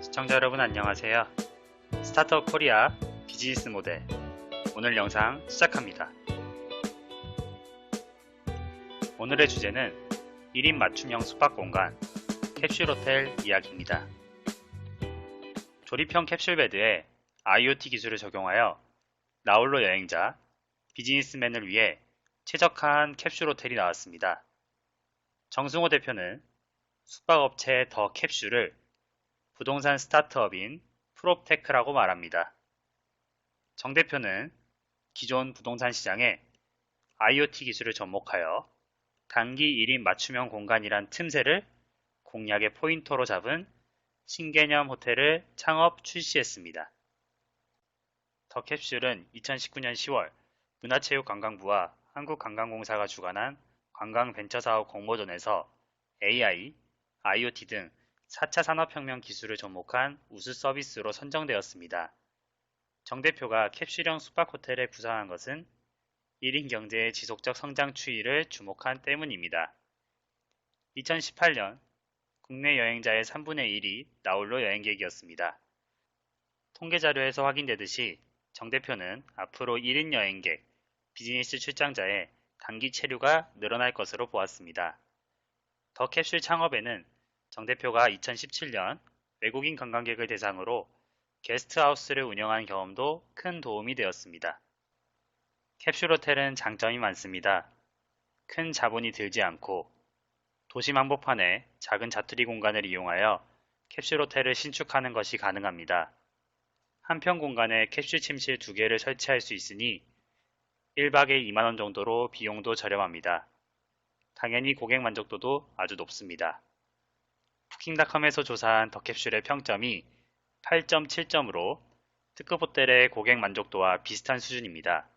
시청자 여러분 안녕하세요. 스타트업 코리아 비즈니스 모델 오늘 영상 시작합니다. 오늘의 주제는 1인 맞춤형 숙박공간 캡슐호텔 이야기입니다. 조립형 캡슐베드에 IoT 기술을 적용하여 나홀로 여행자, 비즈니스맨을 위해 최적화한 캡슐호텔이 나왔습니다. 정승호 대표는 숙박업체 더 캡슐을 부동산 스타트업인 프롭테크라고 말합니다. 정 대표는 기존 부동산 시장에 IoT 기술을 접목하여 단기 1인 맞춤형 공간이란 틈새를 공략의 포인터로 잡은 신개념 호텔을 창업 출시했습니다. 더 캡슐은 2019년 10월 문화체육관광부와 한국관광공사가 주관한 관광벤처사업 공모전에서 AI, IoT 등 4차 산업혁명 기술을 접목한 우수 서비스로 선정되었습니다. 정 대표가 캡슐형 숙박호텔을 구상한 것은 1인 경제의 지속적 성장 추이를 주목한 때문입니다. 2018년 국내 여행자의 3분의 1이 나홀로 여행객이었습니다. 통계자료에서 확인되듯이 정 대표는 앞으로 1인 여행객, 비즈니스 출장자의 단기 체류가 늘어날 것으로 보았습니다. 더 캡슐 창업에는 정 대표가 2017년 외국인 관광객을 대상으로 게스트하우스를 운영한 경험도 큰 도움이 되었습니다. 캡슐호텔은 장점이 많습니다. 큰 자본이 들지 않고 도심 한복판에 작은 자투리 공간을 이용하여 캡슐호텔을 신축하는 것이 가능합니다. 한 평 공간에 캡슐 침실 2개를 설치할 수 있으니 1박에 2만원 정도로 비용도 저렴합니다. 당연히 고객 만족도도 아주 높습니다. 부킹닷컴에서 조사한 더 캡슐의 평점이 8.7점으로 특급 호텔의 고객 만족도와 비슷한 수준입니다.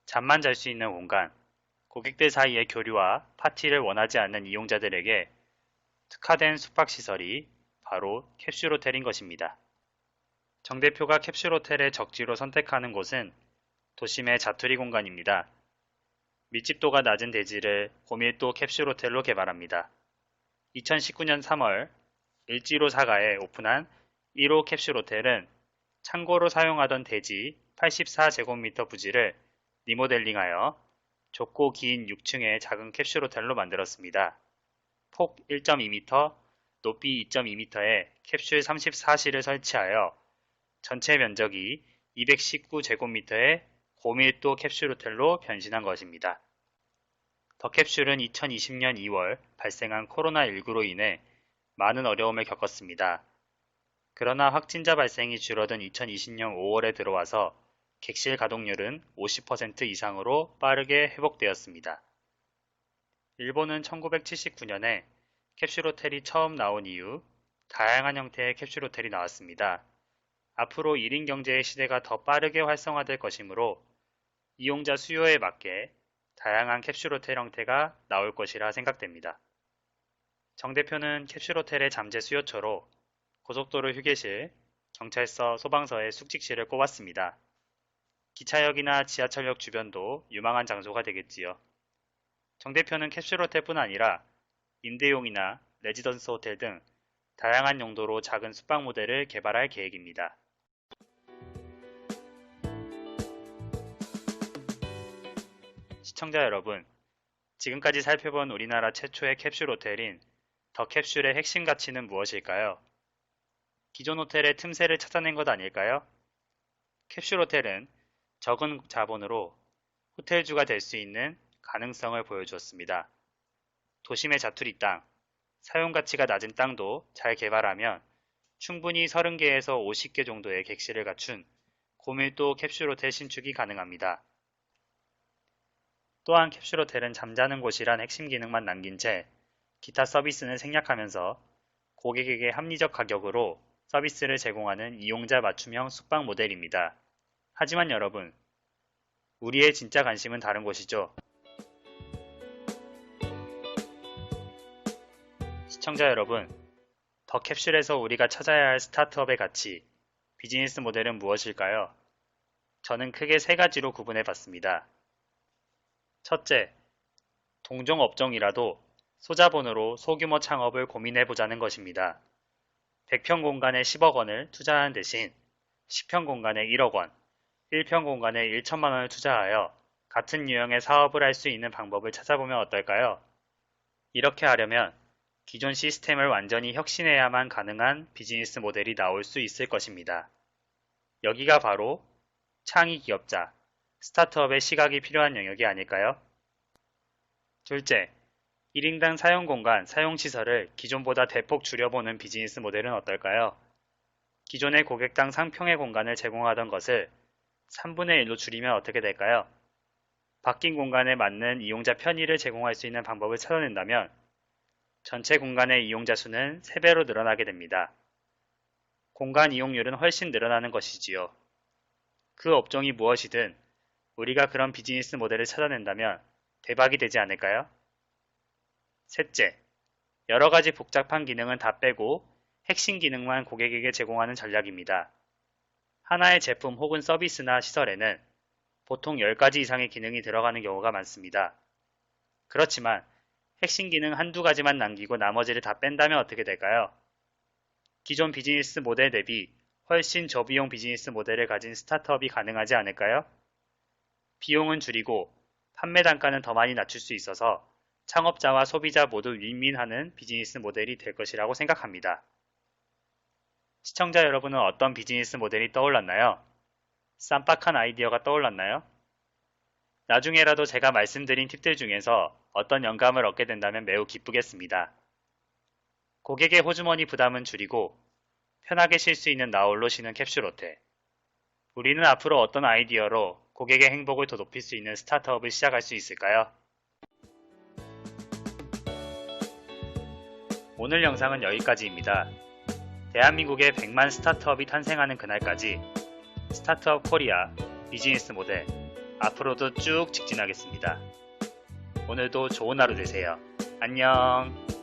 잠만 잘 수 있는 공간, 고객들 사이의 교류와 파티를 원하지 않는 이용자들에게 특화된 숙박시설이 바로 캡슐호텔인 것입니다. 정 대표가 캡슐호텔의 적지로 선택하는 곳은 도심의 자투리 공간입니다. 밀집도가 낮은 대지를 고밀도 캡슐호텔로 개발합니다. 2019년 3월 을지로 사가에 오픈한 1호 캡슐호텔은 창고로 사용하던 대지 84제곱미터 부지를 리모델링하여 좁고 긴 6층의 작은 캡슐호텔로 만들었습니다. 폭 1.2m, 높이 2.2m의 캡슐 34실을 설치하여 전체 면적이 219제곱미터의 고밀도 캡슐호텔로 변신한 것입니다. 더 캡슐은 2020년 2월 발생한 코로나19로 인해 많은 어려움을 겪었습니다. 그러나 확진자 발생이 줄어든 2020년 5월에 들어와서 객실 가동률은 50% 이상으로 빠르게 회복되었습니다. 일본은 1979년에 캡슐호텔이 처음 나온 이후 다양한 형태의 캡슐호텔이 나왔습니다. 앞으로 1인 경제의 시대가 더 빠르게 활성화될 것이므로 이용자 수요에 맞게 다양한 캡슐호텔 형태가 나올 것이라 생각됩니다. 정 대표는 캡슐호텔의 잠재 수요처로 고속도로 휴게실, 경찰서, 소방서의 숙직실을 꼽았습니다. 기차역이나 지하철역 주변도 유망한 장소가 되겠지요. 정 대표는 캡슐호텔뿐 아니라 임대용이나 레지던스 호텔 등 다양한 용도로 작은 숙박 모델을 개발할 계획입니다. 시청자 여러분, 지금까지 살펴본 우리나라 최초의 캡슐 호텔인 더 캡슐의 핵심 가치는 무엇일까요? 기존 호텔의 틈새를 찾아낸 것 아닐까요? 캡슐 호텔은 적은 자본으로 호텔주가 될 수 있는 가능성을 보여주었습니다. 도심의 자투리 땅, 사용가치가 낮은 땅도 잘 개발하면 충분히 30개에서 50개 정도의 객실을 갖춘 고밀도 캡슐 호텔 신축이 가능합니다. 또한 캡슐호텔은 잠자는 곳이란 핵심 기능만 남긴 채 기타 서비스는 생략하면서 고객에게 합리적 가격으로 서비스를 제공하는 이용자 맞춤형 숙박 모델입니다. 하지만 여러분, 우리의 진짜 관심은 다른 곳이죠. 시청자 여러분, 더 캡슐에서 우리가 찾아야 할 스타트업의 가치, 비즈니스 모델은 무엇일까요? 저는 크게 3가지로 구분해 봤습니다. 첫째, 동종 업종이라도 소자본으로 소규모 창업을 고민해보자는 것입니다. 100평 공간에 10억 원을 투자하는 대신 10평 공간에 1억 원, 1평 공간에 1천만 원을 투자하여 같은 유형의 사업을 할 수 있는 방법을 찾아보면 어떨까요? 이렇게 하려면 기존 시스템을 완전히 혁신해야만 가능한 비즈니스 모델이 나올 수 있을 것입니다. 여기가 바로 창의 기업자, 스타트업의 시각이 필요한 영역이 아닐까요? 둘째, 1인당 사용 공간, 사용 시설을 기존보다 대폭 줄여보는 비즈니스 모델은 어떨까요? 기존의 고객당 상평의 공간을 제공하던 것을 3분의 1로 줄이면 어떻게 될까요? 바뀐 공간에 맞는 이용자 편의를 제공할 수 있는 방법을 찾아낸다면 전체 공간의 이용자 수는 3배로 늘어나게 됩니다. 공간 이용률은 훨씬 늘어나는 것이지요. 그 업종이 무엇이든 우리가 그런 비즈니스 모델을 찾아낸다면 대박이 되지 않을까요? 셋째, 여러 가지 복잡한 기능은 다 빼고 핵심 기능만 고객에게 제공하는 전략입니다. 하나의 제품 혹은 서비스나 시설에는 보통 10가지 이상의 기능이 들어가는 경우가 많습니다. 그렇지만 핵심 기능 한두 가지만 남기고 나머지를 다 뺀다면 어떻게 될까요? 기존 비즈니스 모델 대비 훨씬 저비용 비즈니스 모델을 가진 스타트업이 가능하지 않을까요? 비용은 줄이고 판매 단가는 더 많이 낮출 수 있어서 창업자와 소비자 모두 윈윈하는 비즈니스 모델이 될 것이라고 생각합니다. 시청자 여러분은 어떤 비즈니스 모델이 떠올랐나요? 쌈박한 아이디어가 떠올랐나요? 나중에라도 제가 말씀드린 팁들 중에서 어떤 영감을 얻게 된다면 매우 기쁘겠습니다. 고객의 호주머니 부담은 줄이고 편하게 쉴 수 있는 나홀로 쉬는 캡슐 호텔. 우리는 앞으로 어떤 아이디어로 고객의 행복을 더 높일 수 있는 스타트업을 시작할 수 있을까요? 오늘 영상은 여기까지입니다. 대한민국에 100만 스타트업이 탄생하는 그날까지 스타트업 코리아 비즈니스 모델 앞으로도 쭉 직진하겠습니다. 오늘도 좋은 하루 되세요. 안녕.